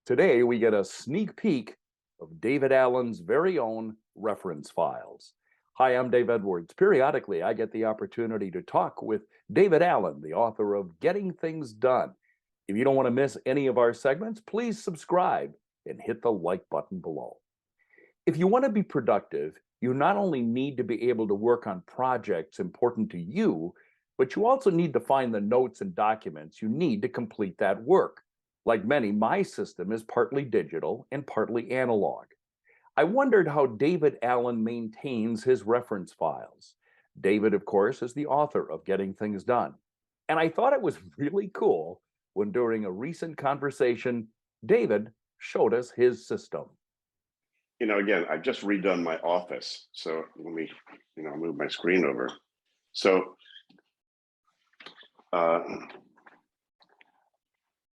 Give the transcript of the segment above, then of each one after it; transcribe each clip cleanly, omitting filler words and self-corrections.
Today, we get a sneak peek of David Allen's very own reference files. Hi, I'm Dave Edwards. Periodically, I get the opportunity to talk with David Allen, the author of Getting Things Done. If you don't want to miss any of our segments, please subscribe and hit the like button below. If you want to be productive, you not only need to be able to work on projects important to you, but you also need to find the notes and documents you need to complete that work. Like many, my system is partly digital and partly analog. I wondered how David Allen maintains his reference files. David, of course, is the author of Getting Things Done. And I thought it was really cool when during a recent conversation, David showed us his system. Again, I've just redone my office. So let me, move my screen over. So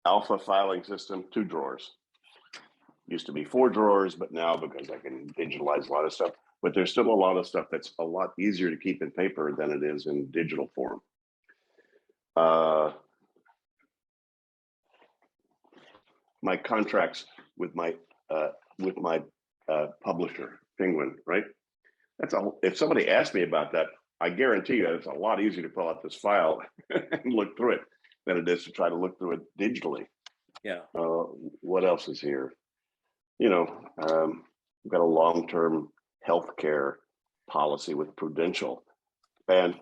Alpha filing system, 2 drawers. Used to be 4 drawers, but now because I can digitalize a lot of stuff, but there's still a lot of stuff that's a lot easier to keep in paper than it is in digital form. My contracts with my publisher, Penguin, right? If somebody asked me about that, I guarantee you that it's a lot easier to pull out this file and look through it than it is to try to look through it digitally. Yeah. What else is here? We've got a long-term healthcare policy with Prudential, and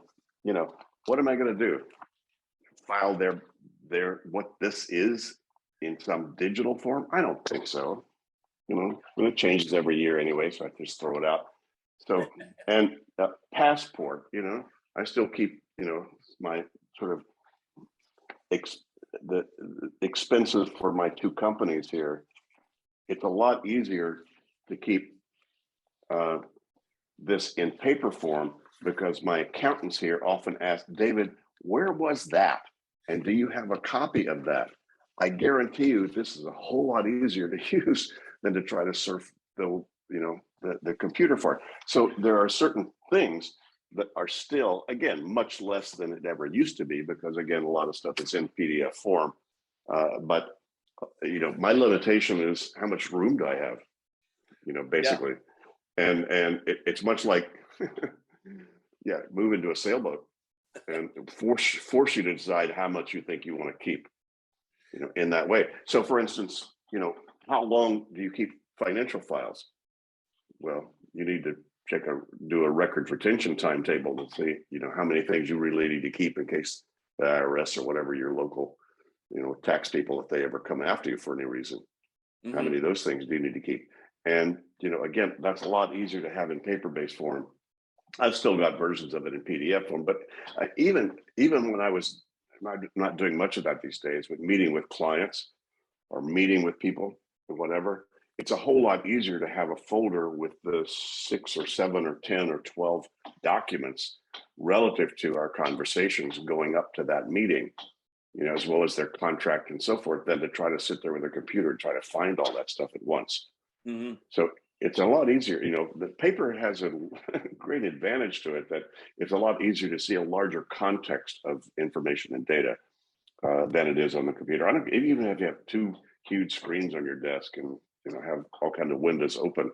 what am I going to do? File what this is in some digital form? I don't think so. It changes every year anyway, so I just throw it out. So, and passport, I still keep, my sort of the expenses for my 2 companies here. It's a lot easier to keep this in paper form because my accountants here often ask, David, where was that? And do you have a copy of that? I guarantee you this is a whole lot easier to use than to try to surf the computer for it. So there are certain things that are still, again, much less than it ever used to be, because again, a lot of stuff is in PDF form. But my limitation is how much room do I have, basically. Yeah. And it's much like, move into a sailboat and force you to decide how much you think you want to keep, in that way. So for instance, how long do you keep financial files? Well, you need to do a records retention timetable to see, how many things you really need to keep in case the IRS or whatever your local, tax people, if they ever come after you for any reason, how many of those things do you need to keep? And, again, that's a lot easier to have in paper-based form. I've still got versions of it in PDF form, but even when I was not doing much of that these days, with meeting with clients or meeting with people or whatever, it's a whole lot easier to have a folder with the 6 or 7 or 10 or 12 documents relative to our conversations going up to that meeting, as well as their contract and so forth, than to try to sit there with a computer and try to find all that stuff at once. So it's a lot easier. The paper has a great advantage to it, that it's a lot easier to see a larger context of information and data than it is on the computer. Even if you have 2 huge screens on your desk and have all kinds of windows open,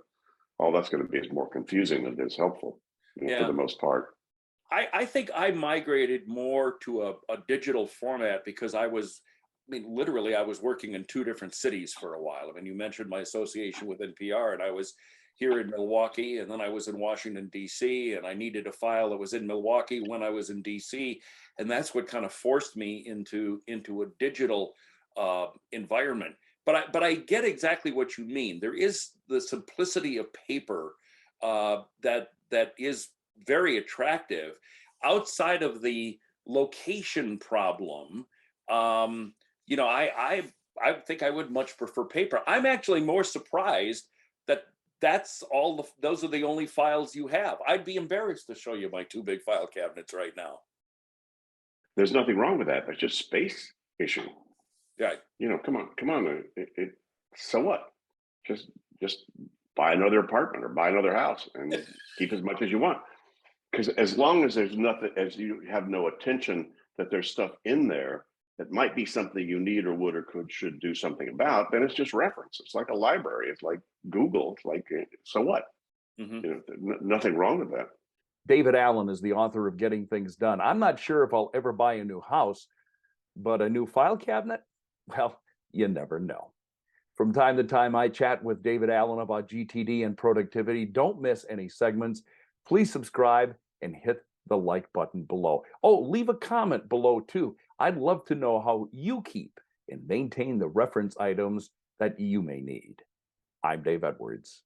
all that's going to be is more confusing than it is helpful, for the most part. I think I migrated more to a digital format because literally I was working in 2 different cities for a while. You mentioned my association with NPR, and I was here in Milwaukee, and then I was in Washington, D.C., and I needed a file that was in Milwaukee when I was in D.C., and that's what kind of forced me into a digital environment. But I get exactly what you mean. There is the simplicity of paper that is very attractive. Outside of the location problem, I think I would much prefer paper. I'm actually more surprised that those are the only files you have. I'd be embarrassed to show you my 2 big file cabinets right now. There's nothing wrong with that. That's just space issue. Right. Come on. So what? Just buy another apartment or buy another house and keep as much as you want. Because as long as there's nothing, as you have no attention that there's stuff in there that might be something you need or would or could should do something about, then it's just reference. It's like a library. It's like Google. It's like, so what? Mhm. Nothing wrong with that. David Allen is the author of Getting Things Done. I'm not sure if I'll ever buy a new house, but a new file cabinet? Well, you never know. From time to time, I chat with David Allen about GTD and productivity. Don't miss any segments. Please subscribe and hit the like button below. Oh, leave a comment below too. I'd love to know how you keep and maintain the reference items that you may need. I'm Dave Edwards.